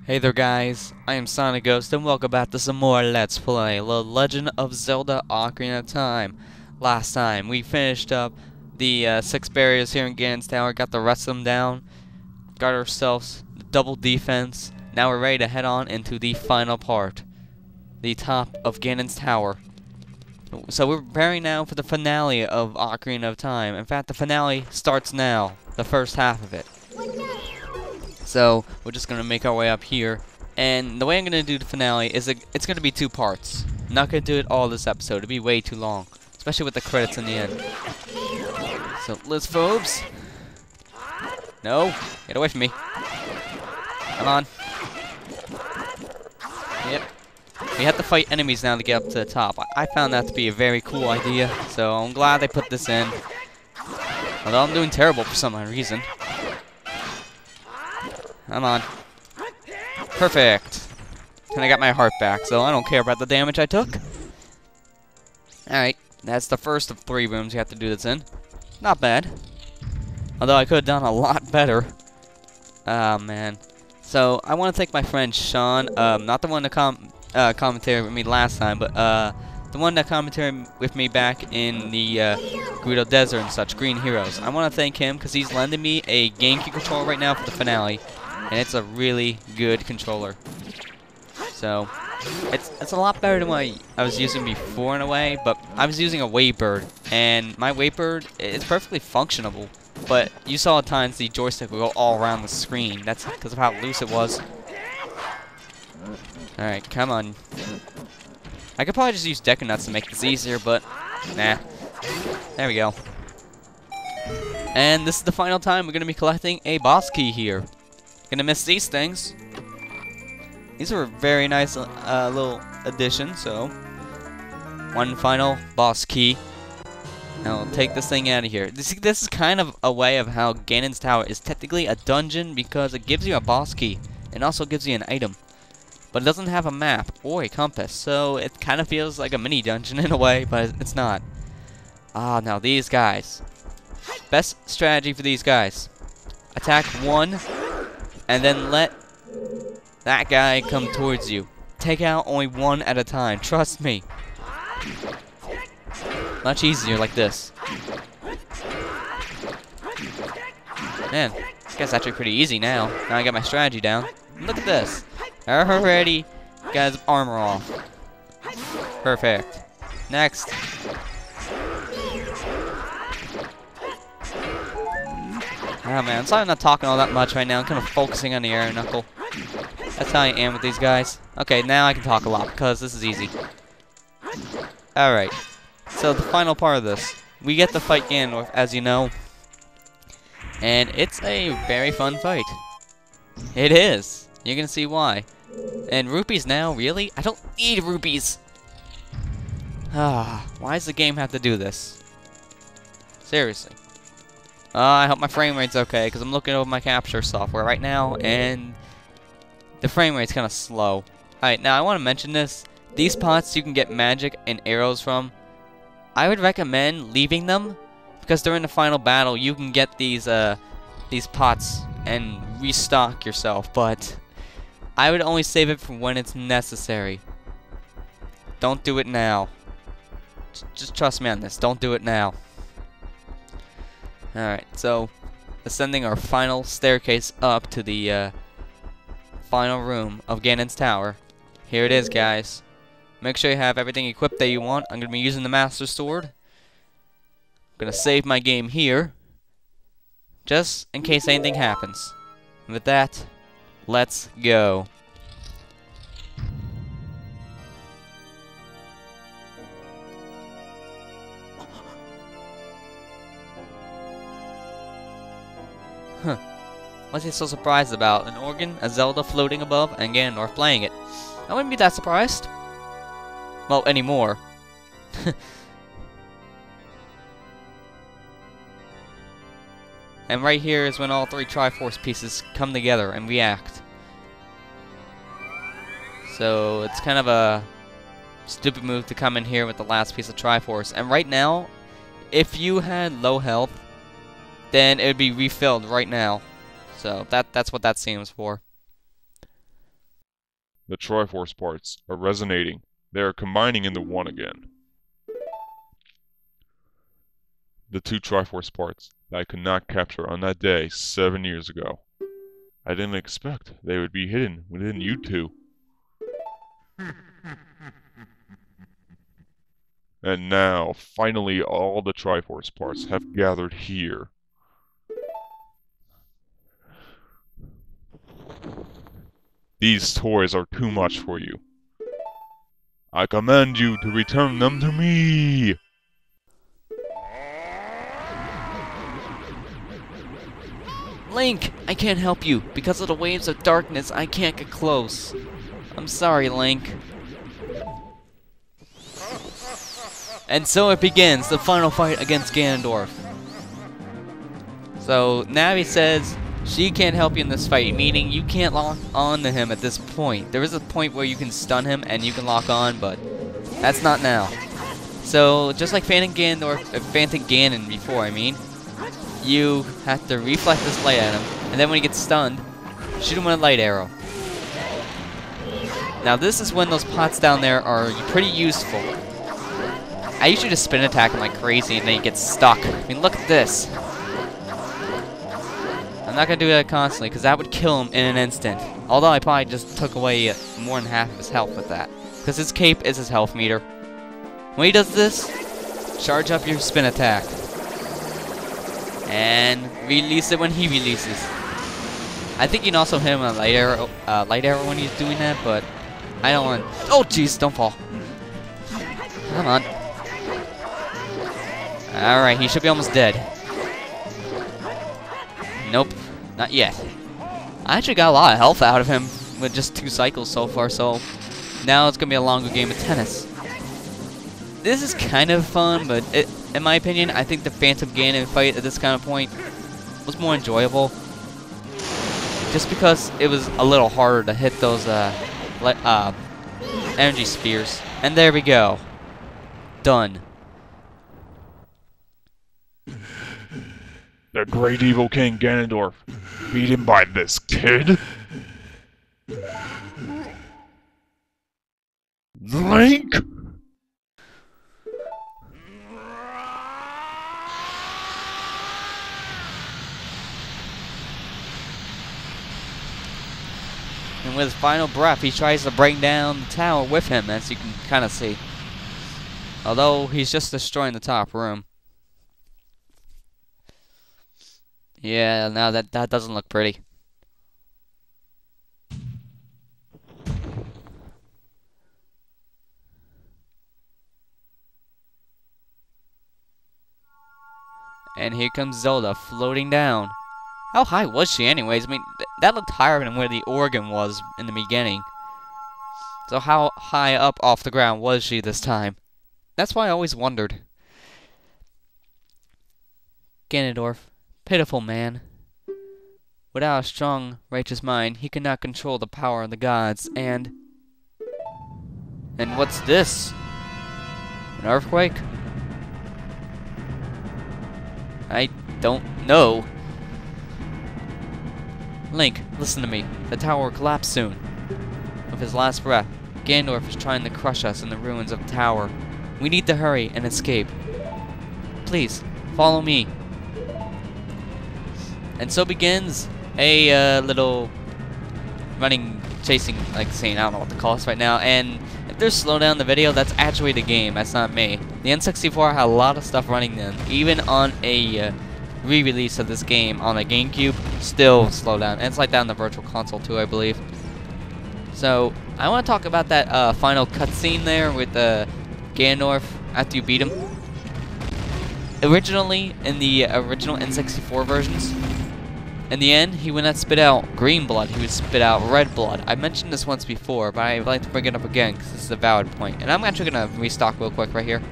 Hey there guys, I am Sonic Ghost and welcome back to some more Let's Play The Legend of Zelda Ocarina of Time. Last time we finished up the 6 barriers here in Ganondorf Tower, got the rest of them down, got ourselves the double defense. Now we're ready to head on into the final part, the top of Ganondorf Tower. So we're preparing now for the finale of Ocarina of Time. In fact, the finale starts now, the first half of it. So we're just gonna make our way up here, and the way I'm gonna do the finale is it's gonna be 2 parts. I'm not gonna do it all this episode; it'd be way too long, especially with the credits in the end. So let's phobes. No, get away from me! Come on. Yep. We have to fight enemies now to get up to the top. I found that to be a very cool idea, so I'm glad they put this in. Although I'm doing terrible for some reason. Come on. Perfect. And I got my heart back, so I don't care about the damage I took. Alright, that's the first of 3 rooms you have to do this in. Not bad. Although I could have done a lot better. Oh, man. So, I want to thank my friend Sean, not the one that commentated with me last time, but the one that commentated with me back in the Gerudo Desert and such, Green Heroes. I want to thank him because he's lending me a GameCube controller right now for the finale. And it's a really good controller. So, it's a lot better than what I was using before in a way, but I was using a Waybird, and my Waybird is perfectly functionable, but you saw at times the joystick would go all around the screen. That's because of how loose it was. Alright, come on. I could probably just use Deku Nuts to make this easier, but nah. There we go. And this is the final time we're going to be collecting a boss key here. Gonna miss these things. These are a very nice little addition, so one final boss key. Now we'll take this thing out of here. This is kind of a way of how Ganondorf Tower is technically a dungeon because it gives you a boss key and also gives you an item. But it doesn't have a map or a compass, so it kind of feels like a mini dungeon in a way, but it's not. Ah, now these guys. Best strategy for these guys. Attack one. And then let that guy come towards you. Take out only one at a time. Trust me. Much easier like this. Man, this guy's actually pretty easy now. Now I got my strategy down. Look at this. I already got his armor off. Perfect. Next. Oh man, sorry I'm not talking all that much right now. I'm kind of focusing on the air knuckle. That's how I am with these guys. Okay, now I can talk a lot because this is easy. Alright, so the final part of this. We get to fight Ganondorf, as you know. And it's a very fun fight. It is. You're going to see why. And rupees now, really? I don't need rupees. Ah, why does the game have to do this? Seriously. I hope my frame rate's okay, because I'm looking over my capture software right now, and the frame rate's kind of slow. Alright, now I want to mention this. These pots you can get magic and arrows from. I would recommend leaving them, because during the final battle you can get these pots and restock yourself, but I would only save it for when it's necessary. Don't do it now. Just trust me on this. Don't do it now. Alright, so ascending our final staircase up to the final room of Ganondorf Tower. Here it is, guys. Make sure you have everything equipped that you want. I'm going to be using the Master Sword. I'm going to save my game here, just in case anything happens. And with that, let's go. Huh. What's he so surprised about? An organ, a Zelda floating above, and Ganondorf playing it. I wouldn't be that surprised. Well, anymore. And right here is when all 3 Triforce pieces come together and react. So it's kind of a stupid move to come in here with the last piece of Triforce. And right now, if you had low health, then it would be refilled right now. So that's what that seems for. The Triforce parts are resonating. They are combining into one again. The two Triforce parts that I could not capture on that day 7 years ago. I didn't expect they would be hidden within you two. And now, finally, all the Triforce parts have gathered here. These toys are too much for you. I command you to return them to me! Link, I can't help you. Because of the waves of darkness, I can't get close. I'm sorry, Link. And so it begins, the final fight against Ganondorf. So, Navi says she can't help you in this fight, meaning you can't lock on to him at this point. There is a point where you can stun him and you can lock on, but that's not now. So, just like Phantom Ganon before, you have to reflect this light at him, and then when he gets stunned, shoot him with a light arrow. Now this is when those pots down there are pretty useful. I usually just spin attack him like crazy and then he gets stuck. Look at this. I'm not going to do that constantly because that would kill him in an instant. Although I probably just took away more than half of his health with that. Because his cape is his health meter. When he does this, charge up your spin attack. And release it when he releases. I think you can also hit him with a light arrow when he's doing that, but I don't want. Oh jeez, don't fall. Come on. Alright, he should be almost dead. Nope, not yet. I actually got a lot of health out of him with just 2 cycles so far, so now it's gonna be a longer game of tennis. This is kind of fun, but in my opinion, I think the Phantom Ganon fight at this kind of point was more enjoyable. Just because it was a little harder to hit those energy spheres. And there we go. Done. The great evil King Ganondorf, beaten by this kid? Link? And with his final breath, he tries to bring down the tower with him, as you can kind of see. Although, he's just destroying the top room. Yeah, now that doesn't look pretty. And here comes Zelda floating down. How high was she anyways? That looked higher than where the organ was in the beginning. So how high up off the ground was she this time? That's why I always wondered. Ganondorf, pitiful man. Without a strong, righteous mind, he cannot control the power of the gods, and what's this? An earthquake? I don't know. Link, listen to me. The tower will collapse soon. With his last breath, Ganondorf is trying to crush us in the ruins of the tower. We need to hurry and escape. Please, follow me. And so begins a little running, chasing, like saying, I don't know what to call this right now. And if there's slow down the video, that's actually the game. That's not me. The N64 had a lot of stuff running then. Even on a re-release of this game on a GameCube, still slow down. And it's like that on the Virtual Console too, I believe. So I want to talk about that final cutscene there with Ganondorf after you beat him. Originally, in the original N64 versions, in the end, he would not spit out green blood, he would spit out red blood. I mentioned this once before, but I'd like to bring it up again because this is a valid point. And I'm actually going to restock real quick right here.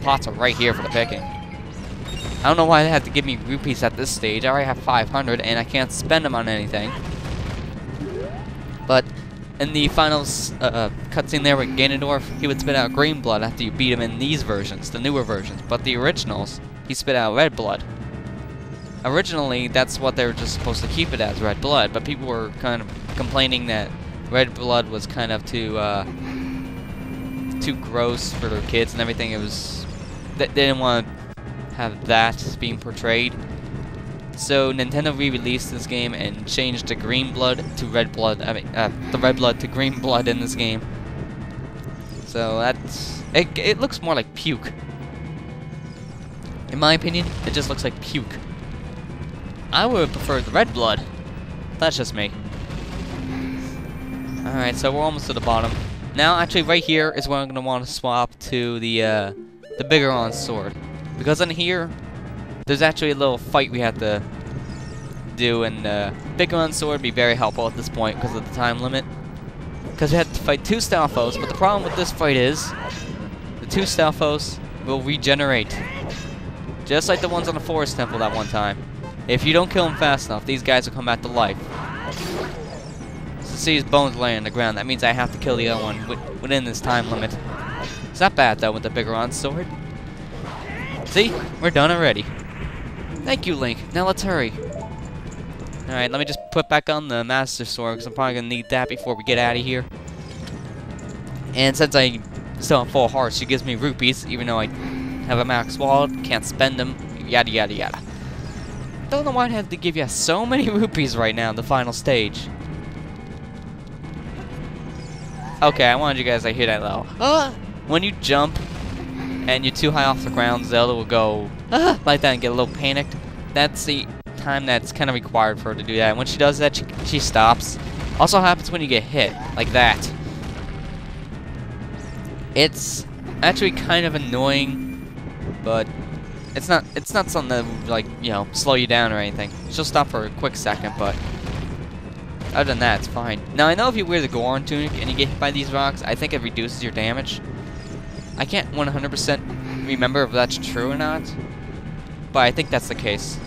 Pots are right here for the picking. I don't know why they had to give me rupees at this stage. I already have 500 and I can't spend them on anything. But in the final cutscene there with Ganondorf, he would spit out green blood after you beat him in these versions, the newer versions. But the originals, he spit out red blood. Originally, that's what they were just supposed to keep it as, red blood. But people were kind of complaining that red blood was kind of too gross for their kids and everything. It was they didn't want to have that being portrayed. So Nintendo re-released this game and changed the green blood to red blood. I mean, the red blood to green blood in this game. So that's it looks more like puke. In my opinion, it just looks like puke. I would prefer the red blood. That's just me. Alright, so we're almost to the bottom. Now, actually, right here is where I'm going to want to swap to the bigger on sword. Because in here, there's actually a little fight we have to do, and bigger on sword would be very helpful at this point because of the time limit. Because we had to fight 2 Stalfos, but the problem with this fight is the 2 Stalfos will regenerate. Just like the ones on the Forest Temple that one time. If you don't kill them fast enough, these guys will come back to life. So see his bones laying on the ground. That means I have to kill the other one within this time limit. It's not bad though with the bigger on sword. See? We're done already. Thank you, Link. Now let's hurry. Alright, let me just put back on the Master Sword because I'm probably going to need that before we get out of here. And since I still have full hearts, she gives me rupees even though I have a max wallet, can't spend them, yada yada yada. Don't know why I have to give you so many rupees right now in the final stage. Okay, I wanted you guys to hear that low. When you jump and you're too high off the ground, Zelda will go like that and get a little panicked. That's the time that's kind of required for her to do that. And when she does that, she stops. Also happens when you get hit, like that. It's actually kind of annoying, but it's not something that would, like, you know, slow you down or anything. She'll stop for a quick second, but other than that, it's fine. Now, I know if you wear the Goron tunic and you get hit by these rocks, I think it reduces your damage. I can't 100% remember if that's true or not, but I think that's the case.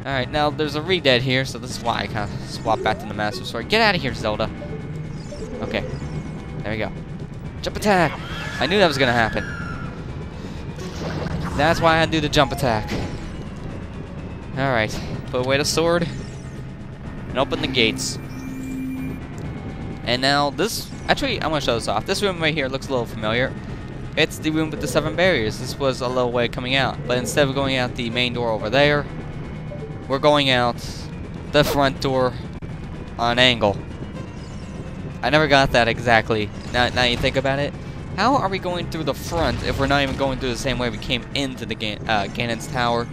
Alright, now there's a re-dead here, so this is why I kind of swap back to the Master Sword. Get out of here, Zelda! Okay, there we go. Jump attack! I knew that was gonna happen. That's why I had to do the jump attack. Alright, put away the sword and open the gates. And now this, actually I want to show this off. This room right here looks a little familiar. It's the room with the 7 barriers. This was a little way coming out, but instead of going out the main door over there, we're going out the front door on an angle. I never got that exactly. Now you think about it. How are we going through the front if we're not even going through the same way we came into the Ganon's tower?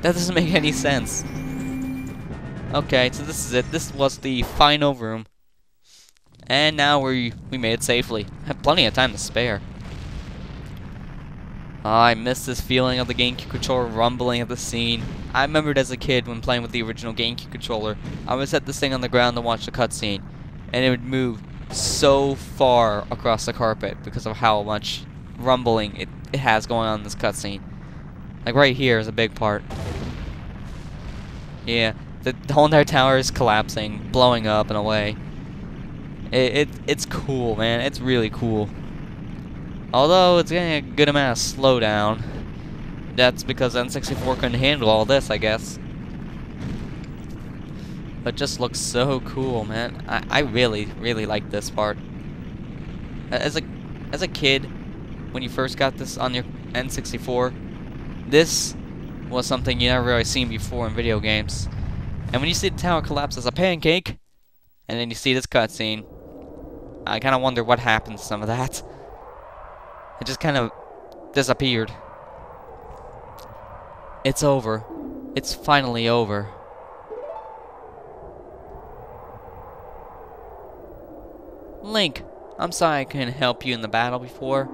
That doesn't make any sense. Okay, so this is it. This was the final room. And now we made it safely. Had plenty of time to spare. Oh, I miss this feeling of the GameCube controller rumbling at the scene. I remembered as a kid when playing with the original GameCube controller, I would set this thing on the ground to watch the cutscene, and it would move so far across the carpet because of how much rumbling it has going on in this cutscene. Like right here is a big part. Yeah, the whole entire tower is collapsing, blowing up in a way. It's cool, man. It's really cool. Although it's getting a good amount of slowdown. That's because N64 couldn't handle all this, I guess. But it just looks so cool, man. I really, really like this part. As a kid, when you first got this on your N64, this was something you never really seen before in video games. And when you see the tower collapse as a pancake, and then you see this cutscene, I kind of wonder what happened to some of that. It just kind of disappeared. It's over. It's finally over. Link, I'm sorry I couldn't help you in the battle before.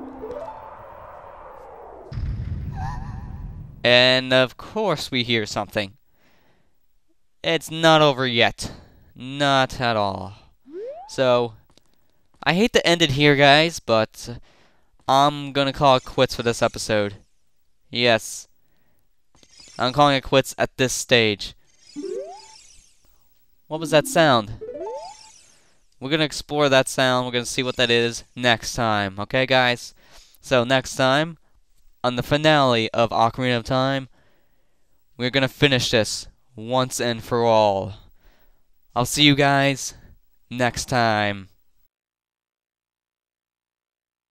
And of course we hear something. It's not over yet. Not at all. So, I hate to end it here, guys, but I'm gonna call it quits for this episode. Yes. I'm calling it quits at this stage. What was that sound? We're gonna explore that sound. We're gonna see what that is next time. Okay, guys? So, next time, on the finale of Ocarina of Time, we're gonna finish this once and for all. I'll see you guys next time.